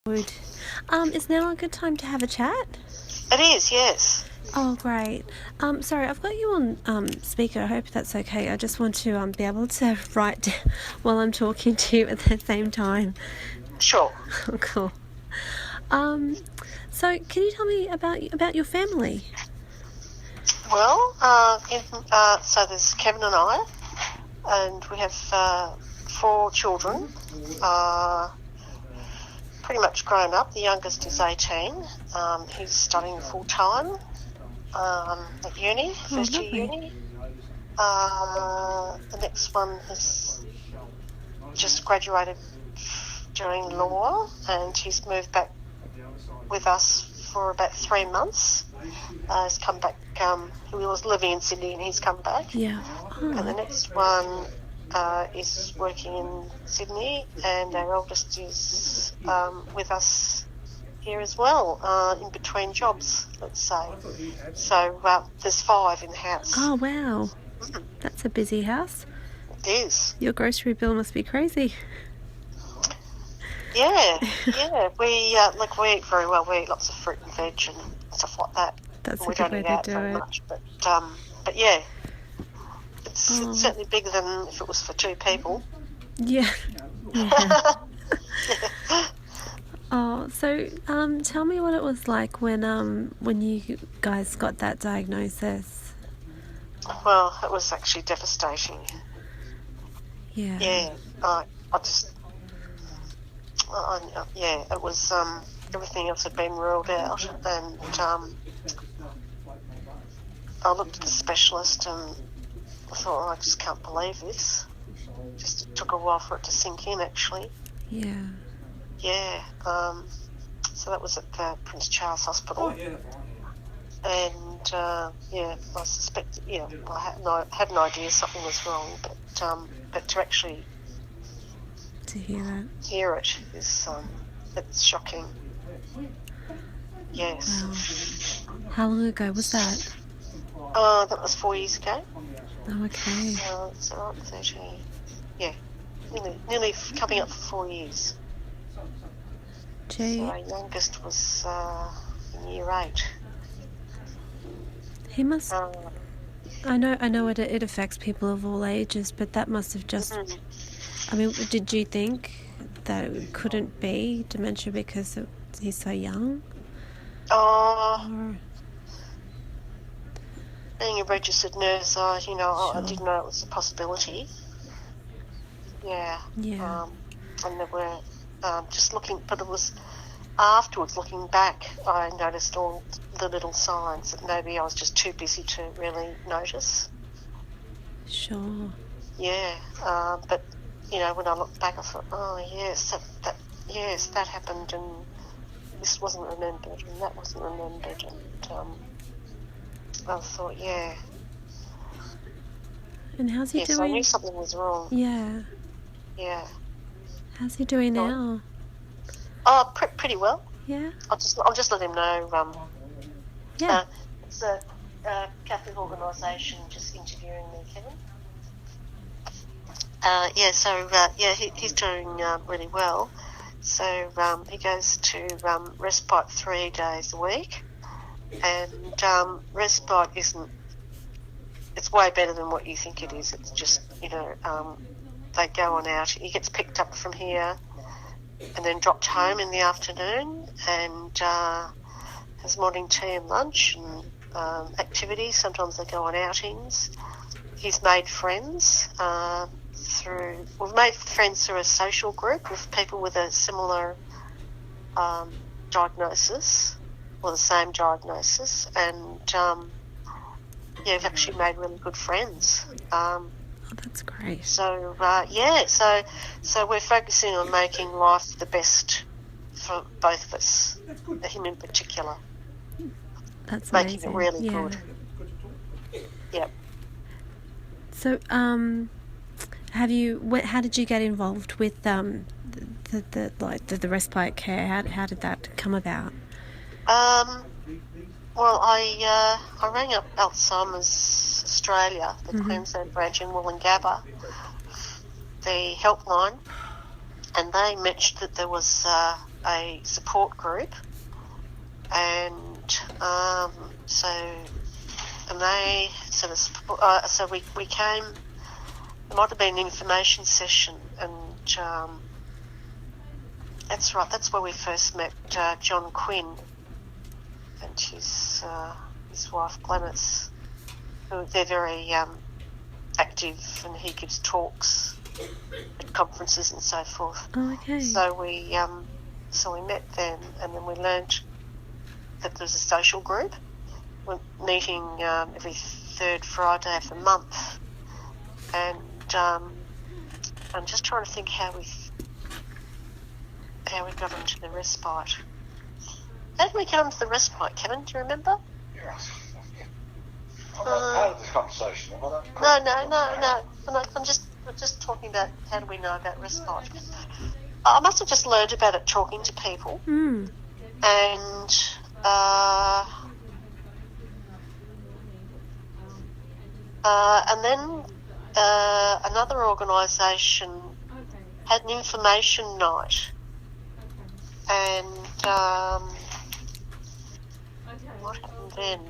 Good. Is now a good time to have a chat? It is, yes. Oh, great. Sorry, I've got you on speaker. I hope that's okay. I just want to be able to write while I'm talking to you at the same time. Sure. Oh, cool. So can you tell me about your family? Well, so there's Kevin and I, and we have 4 children, pretty much grown up. The youngest is 18. He's studying full-time at uni, first year uni. The next one has just graduated doing law, and he's moved back with us for about 3 months. He's come back. He was living in Sydney, and he's come back. Yeah. Oh. And the next one is working in Sydney, and our eldest is with us here as well, in between jobs, let's say. So there's 5 in the house. Oh, wow. That's a busy house. It is. Your grocery bill must be crazy. Yeah. We eat very well. We eat lots of fruit and veg and stuff like that. That's we a good don't way eat to out do very it. much, but yeah, it's certainly bigger than if it was for 2 people. Yeah. Oh, so tell me what it was like when you guys got that diagnosis. Well, it was actually devastating. Yeah. Yeah, it was. Everything else had been ruled out, and I looked at the specialist and I thought, I just can't believe this. Just it took a while for it to sink in, actually. Yeah. Yeah. So that was at the Prince Charles Hospital. And I suspected. Yeah, I had an idea something was wrong, but to actually hear it is it's shocking. Yes. Wow. How long ago was that? That was 4 years ago. Oh, okay. So 13. Yeah, nearly coming up for 4 years. Gee. So our youngest was in year 8. He must. I know it affects people of all ages, but that must have just. I mean, did you think that it couldn't be dementia because he's so young? Being a registered nurse, I didn't know it was a possibility. Yeah. Yeah. And there were just looking, but it was afterwards, looking back, I noticed all the little signs that maybe I was just too busy to really notice. Sure. Yeah. But when I looked back, I thought, oh yes, that happened, and this wasn't remembered, and that wasn't remembered, and I thought, yeah. And how's he doing? Yes, I knew something was wrong. Yeah. Yeah. How's he doing now? Oh, pretty well. Yeah. I'll just let him know. Yeah. It's a Catholic organisation just interviewing me, Kevin. He's doing really well. So he goes to respite 3 days a week, and respite isn't. It's way better than what you think it is. It's just they go on out. He gets picked up from here, and then dropped home in the afternoon, and has morning tea and lunch and activities. Sometimes they go on outings. He's made friends through a social group with people with a similar diagnosis or the same diagnosis, and we've actually made really good friends. That's great. So so we're focusing on making life the best for both of us, him in particular. That's making amazing. It really yeah. good. Yep. So, how did you get involved with the respite care? How did that come about? Well, I rang up Alzheimer's Australia, the Queensland branch in Wollongabba, the helpline, and they mentioned that there was a support group, and so we came. There might have been an information session, and that's right. That's where we first met John Quinn and his wife Glenys. Who they're very active, and he gives talks at conferences and so forth. Oh, okay. So we met then, and then we learnt that there's a social group. We're meeting every third Friday of the month, and I'm just trying to think how we got into the respite. How did we get onto the respite, Kevin? Do you remember? Yes. I'm not part of this conversation. No. I'm just talking about how do we know about respite. I must have just learned about it talking to people, and then another organisation had an information night, and what happened then?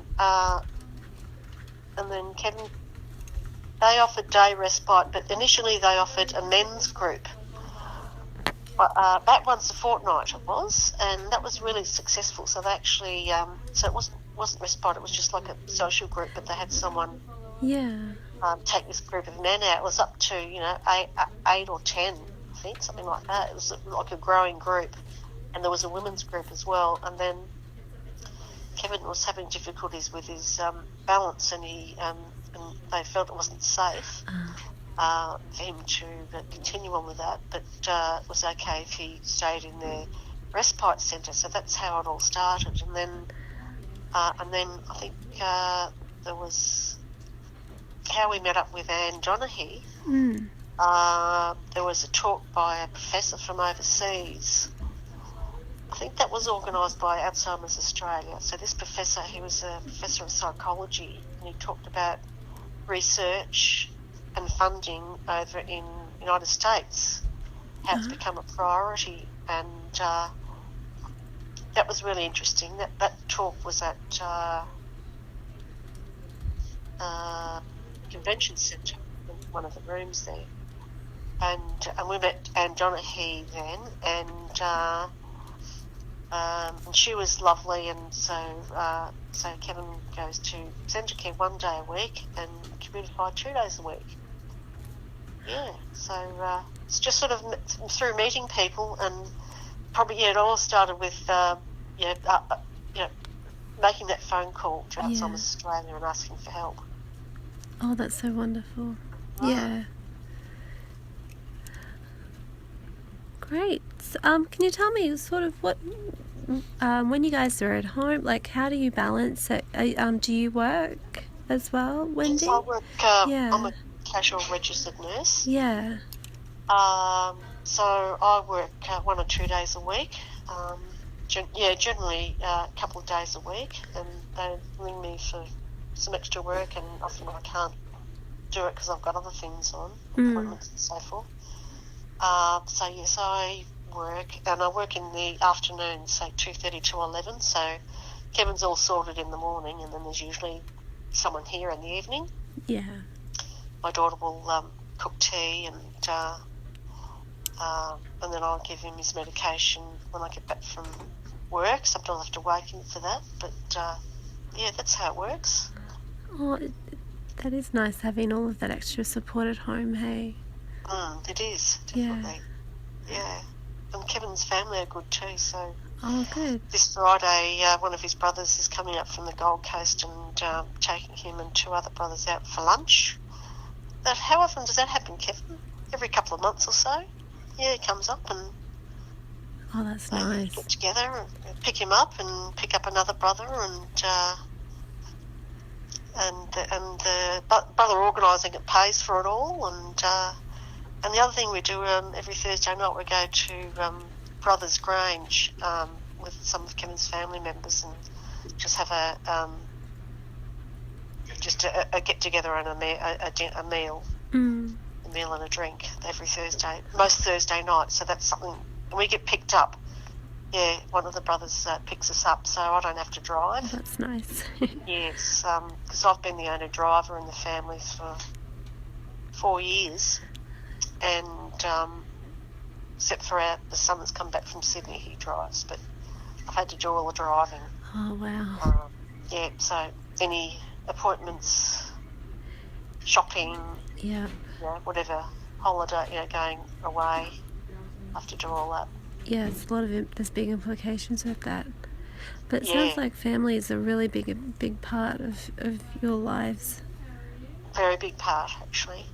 And then Kevin, they offered day respite, but initially they offered a men's group. About once a fortnight it was, and that was really successful. So they actually, so it wasn't respite; it was just like a social group, but they had someone take this group of men out. It was up to 8 or 10, I think, something like that. It was like a growing group, and there was a women's group as well. And then Kevin was having difficulties with his balance, and and they felt it wasn't safe for him to continue on with that, but it was okay if he stayed in their respite centre. So that's how it all started, and then I think there was how we met up with Anne Donaghy. There was a talk by a professor from overseas. I think that was organised by Alzheimer's Australia. So this professor, he was a professor of psychology, and he talked about research and funding over in the United States, how it's become a priority, and that was really interesting. That talk was at convention centre, in one of the rooms there, and we met Anne Donaghy then, and she was lovely, and so Kevin goes to centre care 1 day a week and communified 2 days a week. Yeah, so it's just sort of through meeting people, and probably it all started with making that phone call to Alzheimer's Australia and asking for help. Oh, that's so wonderful. Yeah. Great. Can you tell me sort of what, when you guys are at home, like how do you balance it? Do you work as well, Wendy? Yes, I work. I'm a casual registered nurse. Yeah. So I work 1 or 2 days a week. Generally a couple of days a week, and they ring me for some extra work, and often I can't do it because I've got other things on, appointments and so forth. So yes, I work, and I work in the afternoon, say 2:30 to 11. So Kevin's all sorted in the morning, and then there's usually someone here in the evening. Yeah. My daughter will cook tea, and then I'll give him his medication when I get back from work. Sometimes I have to wake him for that, but that's how it works. Oh, that is nice having all of that extra support at home, hey? It is, definitely. Yeah. And Kevin's family are good too, so... Oh, good. This Friday, one of his brothers is coming up from the Gold Coast and taking him and 2 other brothers out for lunch. How often does that happen, Kevin? Every couple of months or so? Yeah, he comes up and... Oh, that's nice. Get together and pick him up and pick up another brother, and the brother organising it pays for it all, and the other thing we do every Thursday night, we go to Brothers Grange with some of Kevin's family members, and just have a get together and a meal, a meal and a drink every Thursday, most Thursday nights. So that's something, and we get picked up one of the brothers picks us up, so I don't have to drive. That's nice. Yes, because I've been the only driver in the family for 4 years, and except for the son that's come back from Sydney, he drives, but I've had to do all the driving. Oh, wow. So any appointments, shopping, whatever, holiday, going away, I have to do all that. Yeah, it's a lot of there's big implications with that. But it sounds like family is a really big part of your lives. Very big part, actually.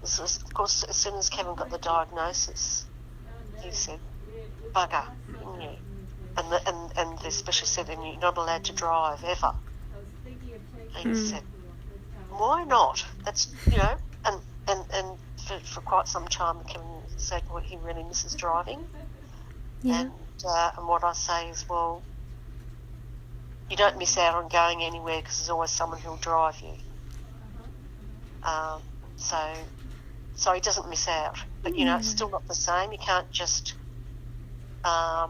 Of course, as soon as Kevin got the diagnosis, he said, "Bugger," and they especially said, "And you're not allowed to drive ever." And he said, "Why not?" That's and for quite some time, Kevin said, "Well, he really misses driving." Yeah. And what I say is, well, you don't miss out on going anywhere because there's always someone who'll drive you. So he doesn't miss out. But, it's still not the same. You can't just, for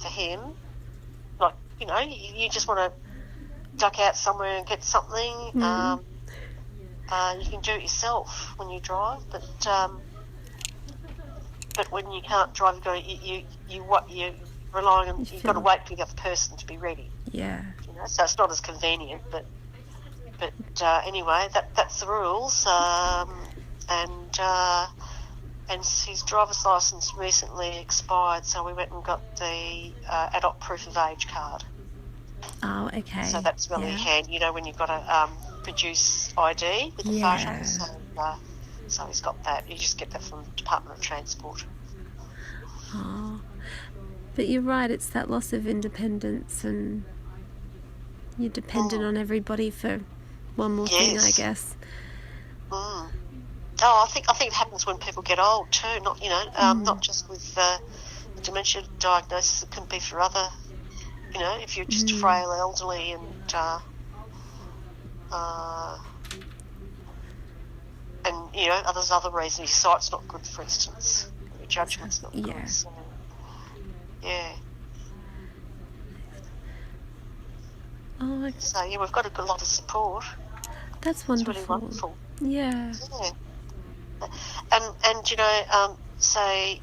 him, like, you just want to duck out somewhere and get something. You can do it yourself when you drive, but when you can't drive, you're relying on, you've got to wait for the other person to be ready. Yeah. So it's not as convenient, but anyway, that's the rules. And his driver's license recently expired, so we went and got the adult proof of age card. Oh, okay. So that's really handy, when you've got to produce ID with the photo. So he's got that. You just get that from the Department of Transport. Oh, but you're right. It's that loss of independence, and you're dependent on everybody for one more thing, I guess. Oh, I think it happens when people get old too. Not just with the dementia diagnosis. It can be for other. If you're just frail, elderly, and there's other reasons. Your sight's not good, for instance. Your judgment's not good. So, yeah. Oh, so we've got a lot of support. That's wonderful. It's really wonderful. Yeah. And say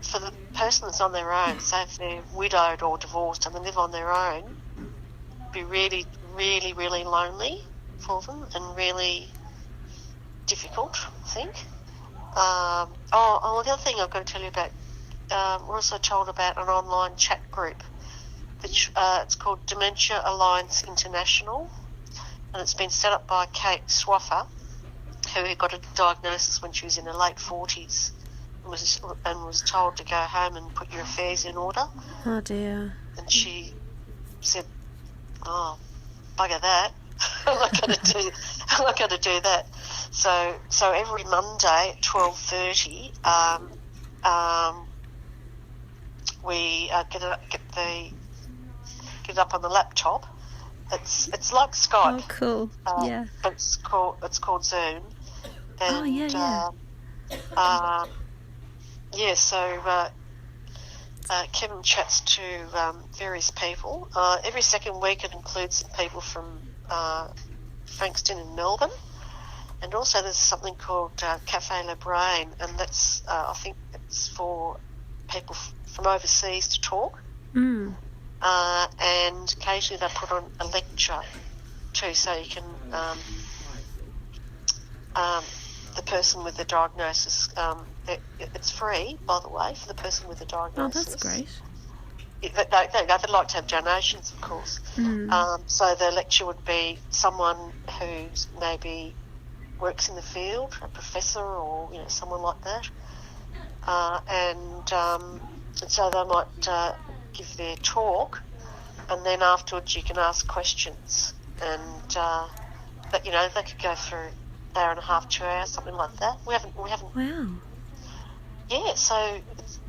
for the person that's on their own, say if they're widowed or divorced and they live on their own, it'd be really, really, really lonely for them and really difficult, I think. The other thing I've got to tell you about, we're also told about an online chat group, which it's called Dementia Alliance International, and it's been set up by Kate Swaffer, who got a diagnosis when she was in her late 40s and was told to go home and put your affairs in order. Oh, dear. And she said, "Oh, bugger that. I'm not going to do that." So every Monday at 12:30, we get it up on the laptop. It's like Skype. Oh, cool. Yeah. But it's called Zoom. And, so Kevin chats to various people. Every second week it includes some people from Frankston in Melbourne. And also there's something called Cafe Le Brain, and that's, I think it's for people from overseas to talk. And occasionally they put on a lecture too, so you can, the person with the diagnosis, it's free, by the way, for the person with the diagnosis. Oh, that's great. They'd like to have donations, of course. So the lecture would be someone who maybe works in the field, a professor or someone like that, and so they might give their talk, and then afterwards you can ask questions, and they could go for an hour and a half, 2 hours, something like that. We haven't. Wow. Yeah, so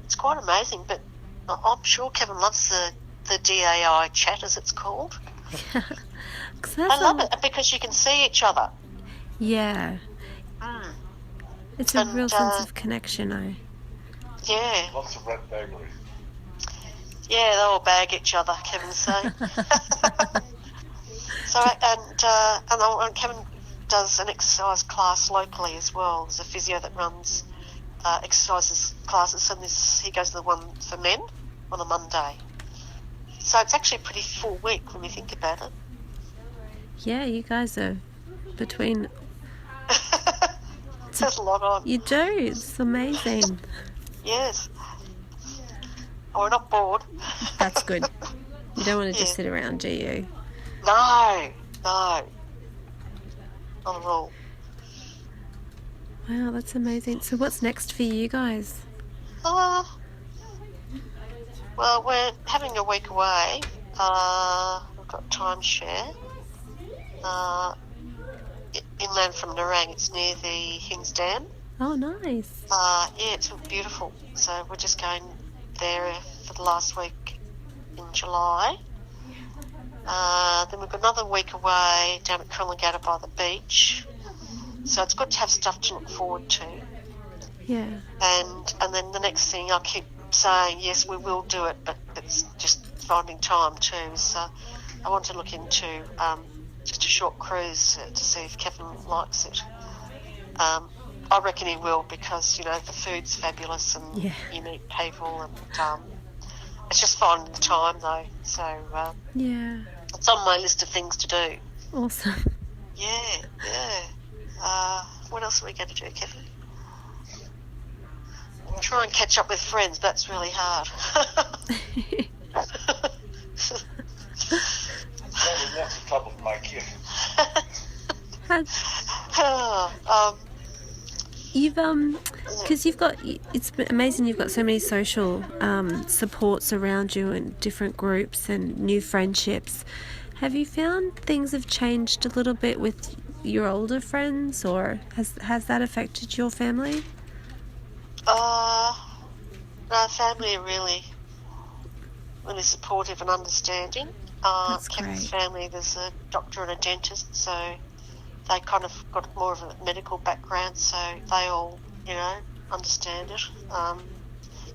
it's quite amazing, but I'm sure Kevin loves the DAI chat, as it's called. I love it because you can see each other. Yeah. It's a real sense of connection, Yeah. Lots of red bakery. Yeah, they all bag each other, Kevin's saying. And Kevin does an exercise class locally as well. There's a physio that runs exercises classes, and he goes to the one for men on a Monday. So it's actually a pretty full week when you think about it. Yeah, you guys are between... There's a lot on. You do. It's amazing. Yes. Oh, we're not bored. That's good. You don't want to just Yeah. sit around, do you? No. Not at all. Wow, that's amazing. So what's next for you guys? Well, we're having a week away. We've got timeshare. Inland from Nerang, it's near the Hings Dam. Oh, nice. Yeah, it's beautiful. So we're just going there for the last week in July. Then we've got another week away down at Coolangatta by the beach. So it's good to have stuff to look forward to. Yeah. And then the next thing, I keep saying, yes, we will do it, but it's just finding time too. So I want to look into just a short cruise to see if Kevin likes it. I reckon he will, because, the food's fabulous and you meet people, and it's just finding the time though. So Yeah. it's on my list of things to do. Awesome. Yeah. What else are we going to do, Kevin? Try and catch up with friends. That's really hard. That's the top of my kid. You've because it's amazing, you've got so many social supports around you and different groups and new friendships. Have you found things have changed a little bit with your older friends, or has that affected your family? No, family are really supportive and understanding. That's Kevin's great. family, there's a doctor and a dentist, so they kind of got more of a medical background, so they all, understand it.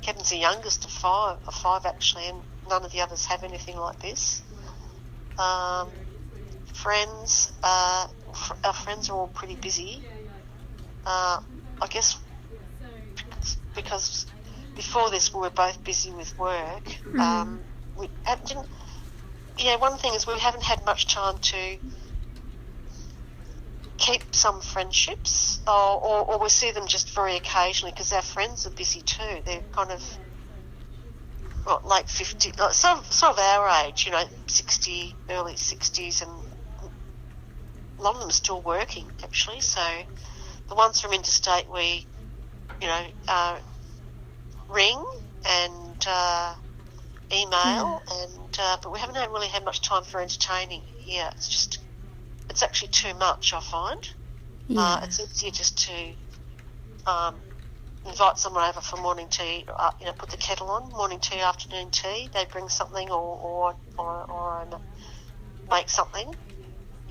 Kevin's the youngest of five actually, and none of the others have anything like this. Friends, our friends are all pretty busy. I guess because before this we were both busy with work. We didn't. One thing is we haven't had much time to keep some friendships, or we see them just very occasionally because our friends are busy too. They're kind of late 50, sort of our age, 60, early 60s, and a lot of them are still working actually. So the ones from interstate we, ring and email, but we haven't really had much time for entertaining here. It's actually too much, I find. Yeah. It's easier just to invite someone over for morning tea, put the kettle on, morning tea, afternoon tea. They bring something or make something,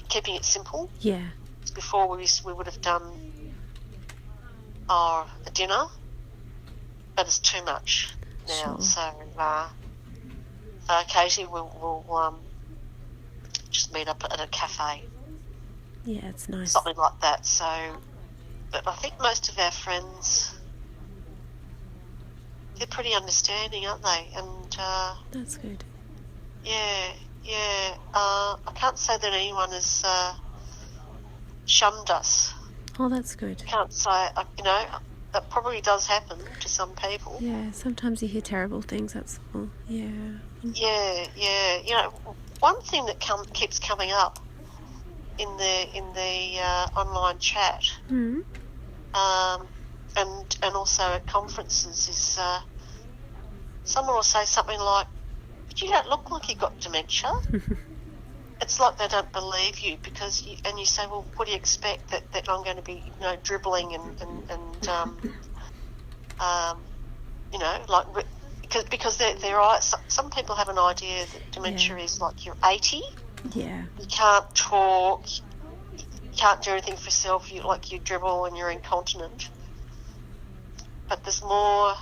keeping it simple. Yeah. Before we would have done a dinner, but it's too much now. Sure. So occasionally we'll just meet up at a cafe. Yeah, it's nice. Something like that. So, but I think most of our friends, they're pretty understanding, aren't they? And That's good. yeah. I can't say that anyone has shunned us. Oh, that's good. Can't say, that probably does happen to some people. Yeah, sometimes you hear terrible things, that's all. Yeah. Yeah. One thing that keeps coming up in the online chat, Mm. and also at conferences is someone will say something like, "But you don't look like you got dementia." It's like they don't believe you because you say, "Well, what do you expect that I'm going to be, dribbling because there are some people have an idea that dementia is like you're 80, Yeah. you can't talk, you can't do anything for yourself, you dribble and you're incontinent. But there's more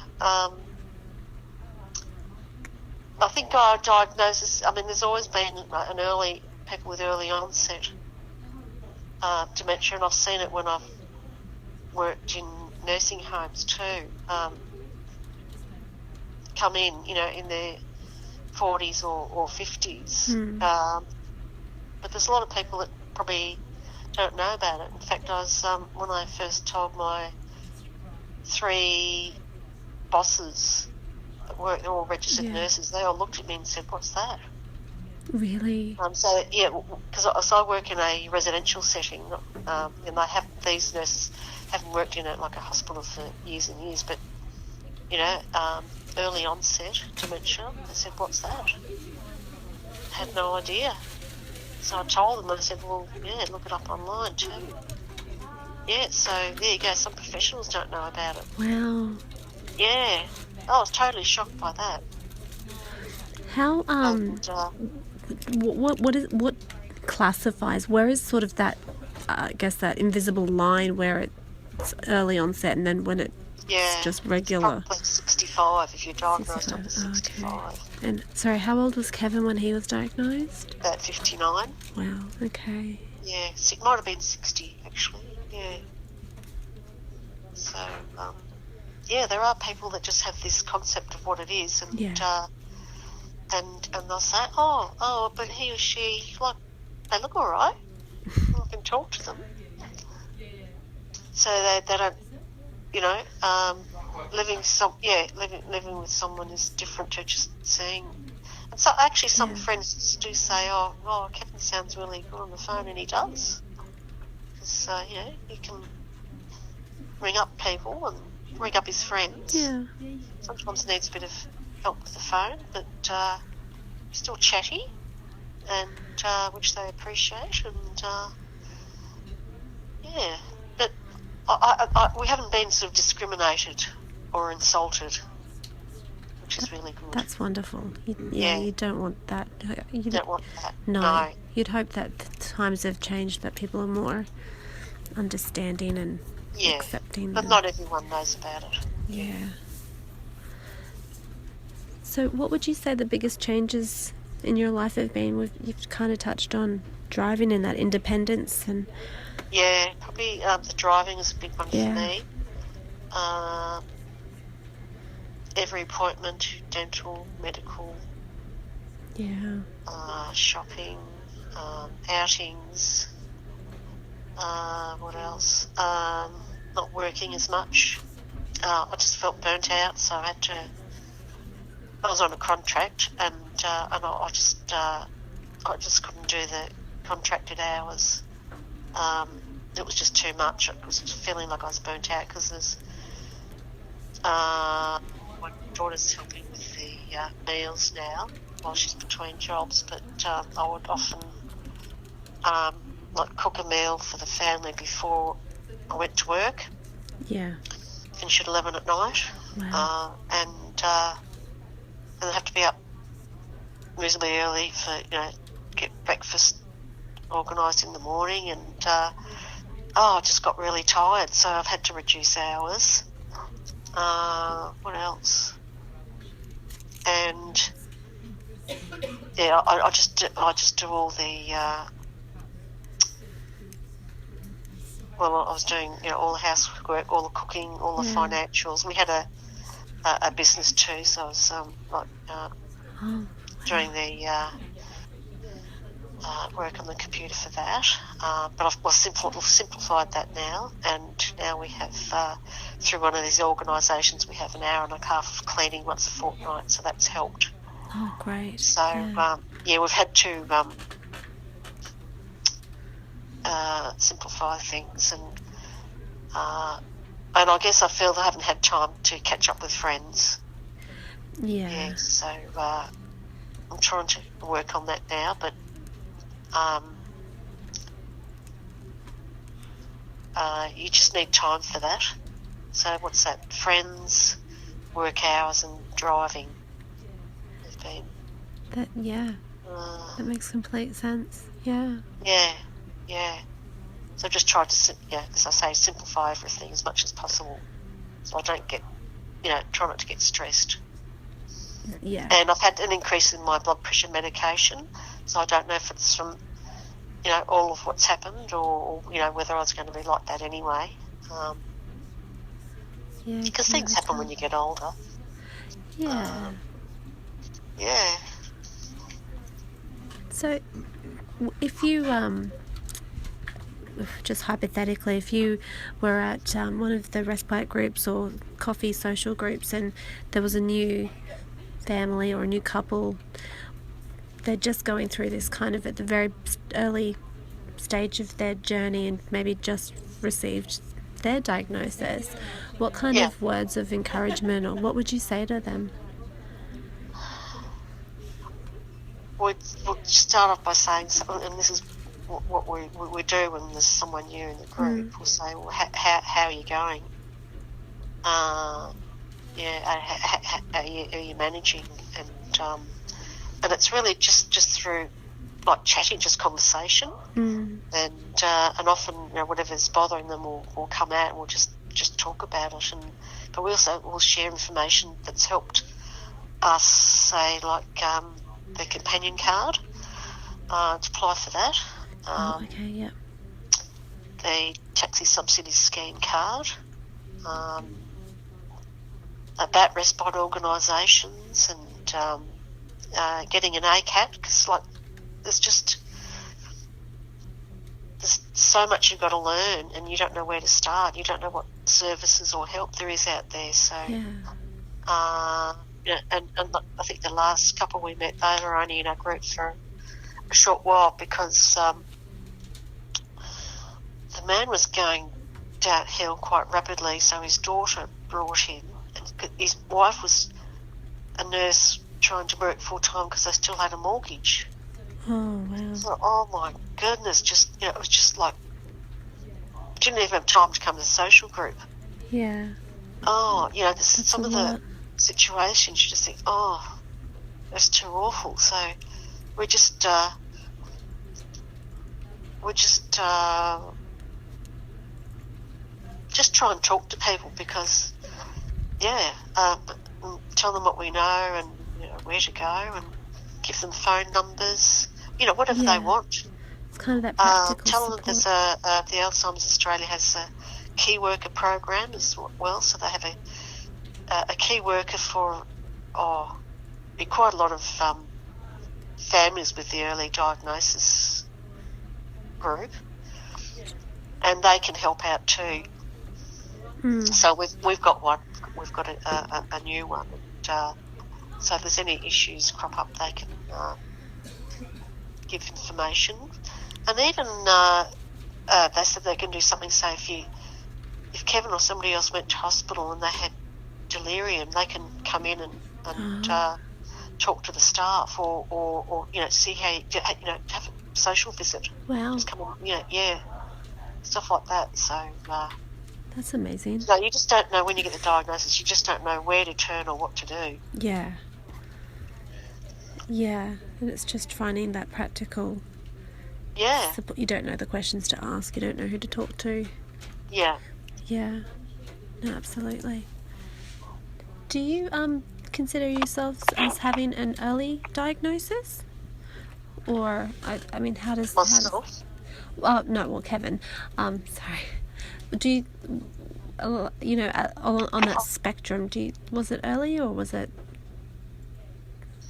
I think our diagnosis, I mean, there's always been people with early onset dementia, and I've seen it when I've worked in nursing homes too, come in their 40s or 50s. But there's a lot of people that probably don't know about it. In fact, I was when I first told my 3 bosses at work, they're all registered nurses, they all looked at me and said, "What's that?" Really? So, because I work in a residential setting, and these nurses haven't worked in like a hospital for years and years, but, early onset dementia, they said, "What's that?" I had no idea. So I told them, and I said, "Well, yeah, look it up online too." Yeah, so there you go. Some professionals don't know about it. Wow. Yeah. I was totally shocked by that. How what classifies? Where is sort of that? I guess that invisible line where it's early onset, and then when it's just regular. It's probably 65 if you're diagnosed under 65. Okay. And sorry, how old was Kevin when he was diagnosed? About 59. Wow. Okay. Yeah, it might have been 60 actually. Yeah. So, there are people that just have this concept of what it is, and and they'll say, oh, but he or she, like, they look all right. I can talk to them. So they don't, living with someone is different to just seeing. And so actually some friends do say, oh, Kevin sounds really good on the phone, and he does. Because, he can ring up people and ring up his friends. Yeah. Sometimes needs a bit of help with the phone, but still chatty, and which they appreciate. And but we haven't been sort of discriminated or insulted, which is really good. That's wonderful. You don't want that. You don't want that. No. You'd hope that times have changed, that people are more understanding and accepting. But not everyone knows about it. Yeah. So what would you say the biggest changes in your life have been? You've kind of touched on driving and that independence. And yeah, probably the driving is a big one for me. Every appointment, dental, medical, shopping, outings, what else? Not working as much. I just felt burnt out, so I was on a contract, and I just couldn't do the contracted hours. It was just too much. I was feeling like I was burnt out because there's my daughter's helping with the meals now while she's between jobs, but I would often cook a meal for the family before I went to work. Yeah. Finish at 11 at night. Wow. And I have to be up reasonably early for get breakfast organised in the morning, and I just got really tired, so I've had to reduce hours. What else? And I just do all the I was doing all the housework, all the cooking, all the financials. We had a business too, so I was doing the work on the computer for that. But I've simplified that now, and now we have through one of these organisations we have an hour and a half of cleaning once a fortnight, so that's helped. Oh, great. So we've had to simplify things, and I guess I feel I haven't had time to catch up with friends. Yeah. So I'm trying to work on that now, but you just need time for that. So what's that? Friends, work hours, and driving have been. That makes complete sense. Yeah. Yeah. So I've just tried to, as I say, simplify everything as much as possible, so I don't get, try not to get stressed. Yeah. And I've had an increase in my blood pressure medication, so I don't know if it's from, all of what's happened or whether I was going to be like that anyway. Yeah, you Because can things never happen tell. when you get older. Yeah. Yeah. So, if you just hypothetically, if you were at one of the respite groups or coffee social groups, and there was a new family or a new couple, they're just going through this kind of at the very early stage of their journey and maybe just received their diagnosis, what kind Yeah. of words of encouragement or what would you say to them? We'll start off by saying, and this is what we do when there's someone new in the group. We'll say, well, how are you going? How are you managing? And it's really just through like chatting, just conversation, and often whatever's bothering them will come out, and we'll just talk about it. But we also will share information that's helped us, say like the companion card, to apply for that. Okay, yeah. The taxi subsidy scheme card. About respite organisations and getting an ACAT, because there's so much you've got to learn and you don't know where to start. You don't know what services or help there is out there. So, Yeah. and I think the last couple we met, they were only in our group for a short while because the man was going downhill quite rapidly, so his daughter brought him. And his wife was a nurse trying to work full time because they still had a mortgage. Oh, wow. So, oh my goodness, it was just like, didn't even have time to come to the social group. Yeah. Oh, That's some a of lot. the situations you just think, oh, that's too awful. So we just try and talk to people because, tell them what we know and where to go and give them phone numbers, whatever Yeah. they want. It's kind of that practical Tell them support. there's the Alzheimer's Australia has a key worker program as well, so they have a key worker for be quite a lot of families with the early diagnosis group, and they can help out too. So we've got one. We've got a new one. And, so if there's any issues crop up, they can give information. And even they said they can do something. Say if Kevin or somebody else went to hospital and they had delirium, they can come in and talk to the staff or see how have a social visit. Wow. Just come in, stuff like that. So. That's amazing. No, you just don't know when you get the diagnosis. You just don't know where to turn or what to do. Yeah. Yeah, and it's just finding that practical support. You don't know the questions to ask. You don't know who to talk to. Yeah. Yeah. No, absolutely. Do you consider yourselves as having an early diagnosis? Or, I mean, how does... Myself? Kevin. Sorry. Do you, on that spectrum, was it early or was it...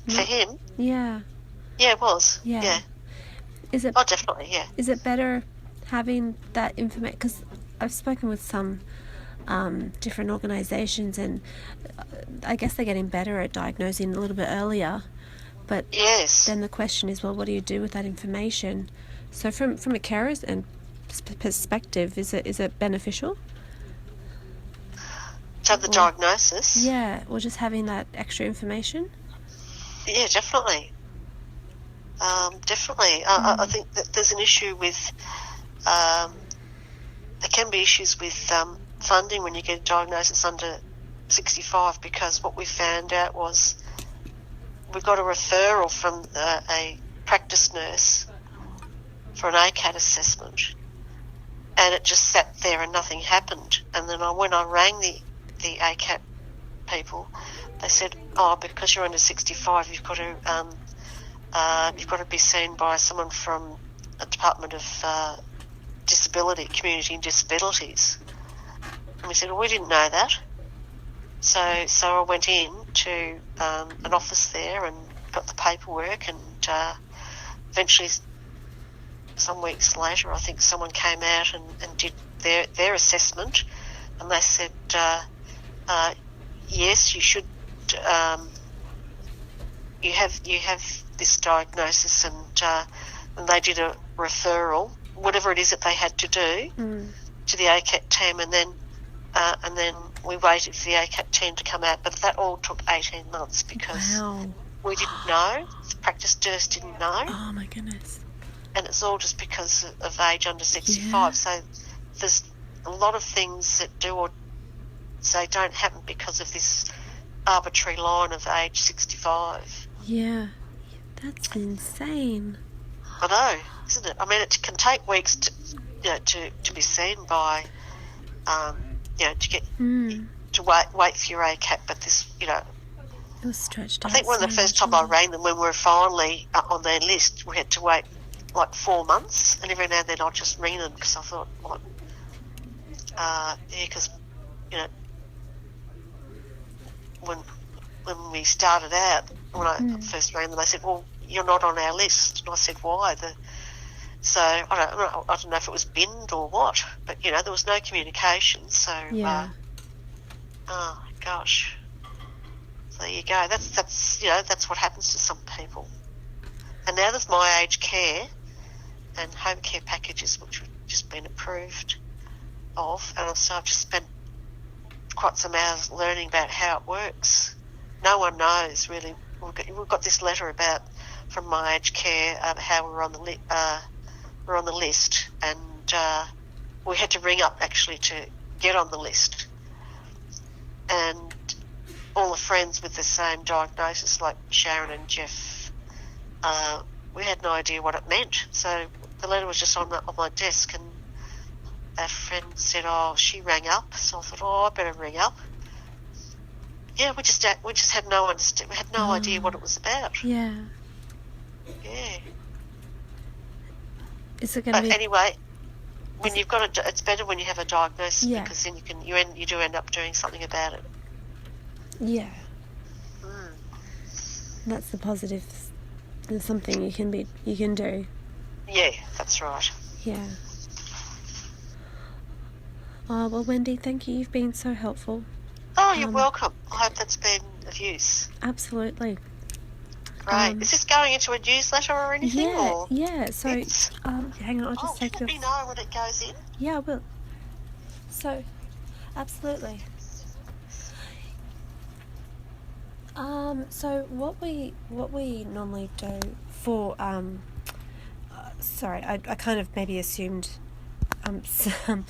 For him? Yeah. Yeah, it was. Yeah. Yeah. Is it... Oh, definitely, yeah. Is it better having that information? Because I've spoken with some different organisations, and I guess they're getting better at diagnosing a little bit earlier. But yes. Then the question is, well, what do you do with that information? So from a carer's and perspective, is it beneficial? To have the diagnosis? Yeah, or just having that extra information? Yeah, definitely. Definitely. I think that there's an issue with... there can be issues with funding when you get a diagnosis under 65, because what we found out was we got a referral from a practice nurse for an ACAT assessment, and it just sat there and nothing happened. And then when I rang the ACAT people, they said, because you're under 65, you've got to be seen by someone from a Department of Community and Disabilities. And we said, well, we didn't know that. So I went in to an office there and got the paperwork, and eventually, some weeks later, I think someone came out and did their assessment, and they said, yes, you should. You have this diagnosis, and they did a referral, whatever it is that they had to do, to the ACAT team, and then we waited for the ACAT team to come out. But that all took 18 months because we didn't know. The practice nurse didn't know. Oh my goodness! And it's all just because of age under 65. Yeah. So there's a lot of things that do or say don't happen because of this arbitrary line of age 65. Yeah, that's insane. I know, isn't it? I mean, it can take weeks to be seen by, to get to wait for your ACAT. But this, It was stretched out. I think when the first time I rang them, when we were finally on their list, we had to wait like 4 months, and every now and then I'd just ring them because I thought, because when we started out, when I first rang them, they said, well, you're not on our list. And I said, why? So I don't know if it was binned or what, but there was no communication. So oh gosh, so there you go. That's what happens to some people. And now there's my aged care and home care packages, which have just been approved of, and so I've just spent quite some hours learning about how it works. No one knows really. We've got this letter from my aged care how we're on the list, and we had to ring up actually to get on the list. And all the friends with the same diagnosis, like Sharon and Jeff, we had no idea what it meant. So the letter was just on my desk, and our friend said, she rang up. So I thought, I better ring up. Yeah, we just had no understand. We had no idea what it was about. Yeah. Yeah. Is it going to be? Anyway, when you've got it's better when you have a diagnosis, Yeah. because then you do end up doing something about it. Yeah. That's the positive. There's something you can do. Yeah, that's right. Yeah. Oh, well, Wendy, thank you. You've been so helpful. Oh, you're welcome. I hope that's been of use. Absolutely. Great. Is this going into a newsletter or anything? Yeah. So, hang on, I'll just take let me know when it goes in. Yeah, I will. So, absolutely. So what we normally do for sorry, I kind of maybe assumed some